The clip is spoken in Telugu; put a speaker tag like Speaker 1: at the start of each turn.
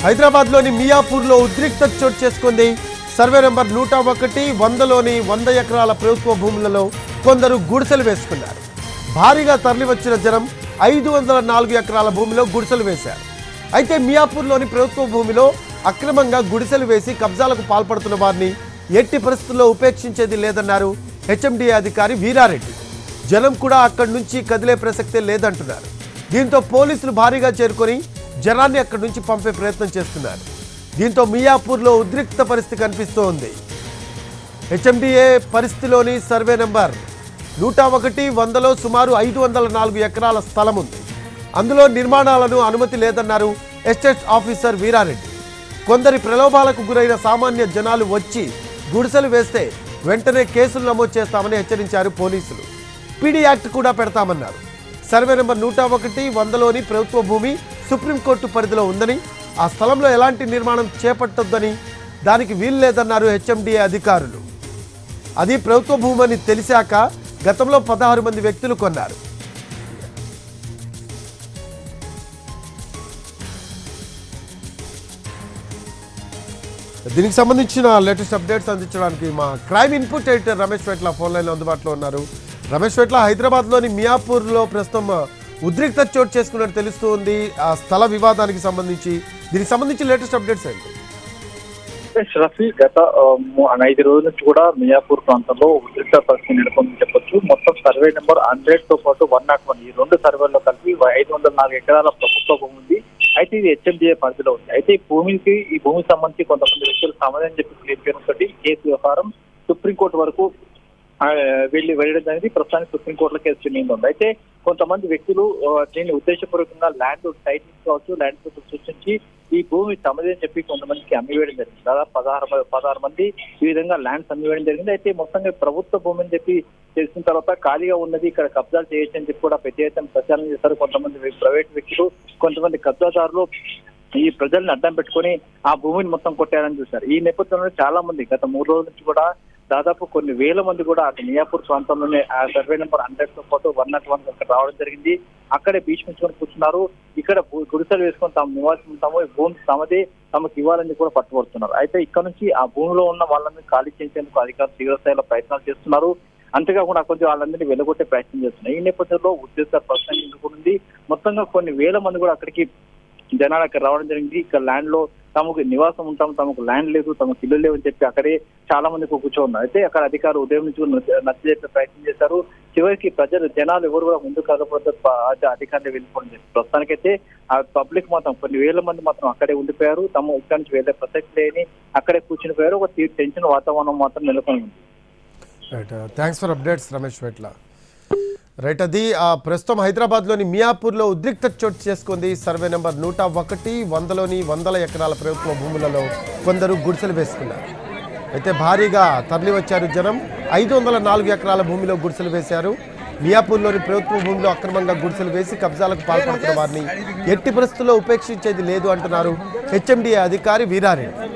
Speaker 1: హైదరాబాద్లోని మియాపూర్లో ఉద్రిక్తత చోటు చేసుకుంది. సర్వే నెంబర్ 101, 100లోని 100 ఎకరాల ప్రభుత్వ భూములలో కొందరు గుడిసెలు వేసుకున్నారు. భారీగా తరలివచ్చిన జనం 504 ఎకరాల భూమిలో గుడిసెలు వేశారు. అయితే మియాపూర్లోని ప్రభుత్వ భూమిలో అక్రమంగా గుడిసెలు వేసి కబ్జాలకు పాల్పడుతున్న వారిని ఎట్టి పరిస్థితుల్లో ఉపేక్షించేది లేదన్నారు హెచ్ఎండిఏ అధికారి వీరారెడ్డి. జనం కూడా అక్కడి నుంచి కదిలే ప్రసక్తే లేదంటున్నారు. దీంతో పోలీసులు భారీగా చేరుకొని జనాన్ని అక్కడి నుంచి పంపే ప్రయత్నం చేస్తున్నారు. దీంతో మియాపూర్లో ఉద్రిక్త పరిస్థితి కనిపిస్తోంది. హెచ్ఎండిఏ పరిస్థితిలోని సర్వే నెంబర్ 101, 100లో సుమారు 504 ఎకరాల స్థలం ఉంది. అందులో నిర్మాణాలను అనుమతి లేదన్నారు ఎస్టేట్ ఆఫీసర్ వీరారెడ్డి. కొందరి ప్రలోభాలకు గురైన సామాన్య జనాలు వచ్చి గుడిసెలు వేస్తే వెంటనే కేసులు నమోదు చేస్తామని హెచ్చరించారు పోలీసులు. పీడీ యాక్ట్ కూడా పెడతామన్నారు. సర్వే నెంబర్ 101, 100లోని ప్రభుత్వ భూమి సుప్రీంకోర్టు పరిధిలో ఉందని, ఆ స్థలంలో ఎలాంటి నిర్మాణం చేపట్టొద్దని, దానికి వీలు లేదన్నారు హెచ్ఎండిఏ అధికారులు. అది ప్రభుత్వ భూమి అని తెలిసాక గతంలో 16 మంది వ్యక్తులు కొన్నారు. దీనికి సంబంధించిన లేటెస్ట్ అప్డేట్స్ అందించడానికి మా crime input editor Ramesh వెట్ల phone లైన్లో అందుబాటులో ఉన్నారు. రమేష్ వెట్ల, హైదరాబాద్లోని మియాపూర్లో ప్రస్తుతం ఉద్రిక్తత చోటు చేసుకున్నట్టు తెలుస్తుంది. ఆ స్థల వివాదానికి సంబంధించి దీనికి సంబంధించి లేటెస్ట్ అప్డేట్స్ ఏంటి?
Speaker 2: రఫీ, గత 5 రోజుల నుంచి కూడా మియాపూర్ ప్రాంతంలో ఉద్రిక్త పరిస్థితి నెలకొందని చెప్పొచ్చు. మొత్తం సర్వే నెంబర్ 100తో పాటు 101 ఈ 2 సర్వేల్లో కలిపి 504 ఎకరాల ప్రభుత్వ భూమి ఉంది. అయితే ఇది హెచ్ఎండిఏ పరిధిలో ఉంది. అయితే ఈ భూమికి సంబంధించి కొంతమంది వ్యక్తులు సమాధానం చెప్పి పేరుతో కేసు వ్యవహారం సుప్రీంకోర్టు వరకు వెళ్ళడం అనేది ప్రస్తుతానికి సుప్రీంకోర్టులో కేసు చెల్లింది ఉంది. అయితే కొంతమంది వ్యక్తులు దీన్ని ఉద్దేశపూర్వకంగా ల్యాండ్ టైటిల్స్ కావచ్చు, ల్యాండ్ పేపర్ సృష్టించి ఈ భూమి తమదే అని చెప్పి కొంతమందికి అమ్మివేయడం జరిగింది. దాదాపు 16 మంది ఈ విధంగా ల్యాండ్స్ అమ్మివేయడం జరిగింది. అయితే మొత్తంగా ప్రభుత్వ భూమి అని చెప్పి తెలిసిన తర్వాత ఖాళీగా ఉన్నది, ఇక్కడ కబ్జాలు చేయొచ్చు అని చెప్పి కూడా పెద్ద ఎత్తున ప్రచారం చేశారు. కొంతమంది ప్రైవేట్ వ్యక్తులు, కొంతమంది కబ్జాదారులు ఈ ప్రజల్ని అడ్డం పెట్టుకుని ఆ భూమిని మొత్తం కొట్టారని చూశారు. ఈ నేపథ్యంలో చాలా మంది గత 3 రోజుల నుంచి కూడా దాదాపు కొన్ని వేల మంది కూడా అటు మియాపూర్ ప్రాంతంలోనే ఆ సర్వే నెంబర్ 100తో పాటు 101 అక్కడ రావడం జరిగింది. అక్కడే భీష్మించుకొని కూర్చున్నారు. ఇక్కడ గుడిసెలు వేసుకొని తాము నివాసం ఉంటాము, ఈ భూమి తమదే, తమకు ఇవ్వాలని కూడా పట్టుబడుతున్నారు. అయితే ఇక్కడ నుంచి ఆ భూమిలో ఉన్న వాళ్ళని ఖాళీ చేసేందుకు అధికారులు తీవ్రస్థాయిలో ప్రయత్నాలు చేస్తున్నారు. అంతేకాకుండా కొంచెం వాళ్ళందరినీ వెలుగొట్టే ప్రయత్నం చేస్తున్నారు. ఈ నేపథ్యంలో ఉద్దేశ ప్రశ్న ఎందుకుంది, మొత్తంగా కొన్ని వేల మంది కూడా అక్కడికి జనాలు అక్కడ రావడం జరిగింది. ఇక్కడ ల్యాండ్ లో తమకు నివాసం ఉంటాం, తమకు ల్యాండ్ లేదు, తమకు ఇల్లు లేవు అని చెప్పి అక్కడే చాలా మంది కూర్చోన్నారు. అయితే అక్కడ అధికారులు ఉదయం నుంచి నచ్చజెప్పే ప్రయత్నం చేశారు. చివరికి జనాలు ఎవరు కూడా ముందుకు కాకపోతే అధికారులు వెళ్ళిపోవడం జరిగింది. ప్రస్తుతానికైతే ఆ పబ్లిక్ మాత్రం కొన్ని వేల మంది మాత్రం అక్కడే ఉండిపోయారు. తమ ఇక్కడి నుంచి వేరే ప్రసక్తి లేని అక్కడే కూర్చుని పోయారు. ఒక టెన్షన్ వాతావరణం మాత్రం నెలకొని ఉంది.
Speaker 1: Right, thanks for updates Ramesh వెట్ల. Right, అది ప్రస్తుతం హైదరాబాద్లోని మియాపూర్లో ఉద్రిక్తత చోటు చేసుకుంది. సర్వే నెంబర్ 101, 100లోని 100 ఎకరాల ప్రభుత్వ భూములలో కొందరు గుడిసెలు వేసుకున్నారు. అయితే భారీగా తరలి వచ్చారు జనం. 504 ఎకరాల భూమిలో గుడిసెలు వేశారు. మియాపూర్లోని ప్రభుత్వ భూమిలో అక్రమంగా గుడిసెలు వేసి కబ్జాలకు పాల్పడుతున్న వారిని ఎట్టి పరిస్థితుల్లో ఉపేక్షించేది లేదు అంటున్నారు హెచ్ఎండిఏ అధికారి వీరారెడ్డి.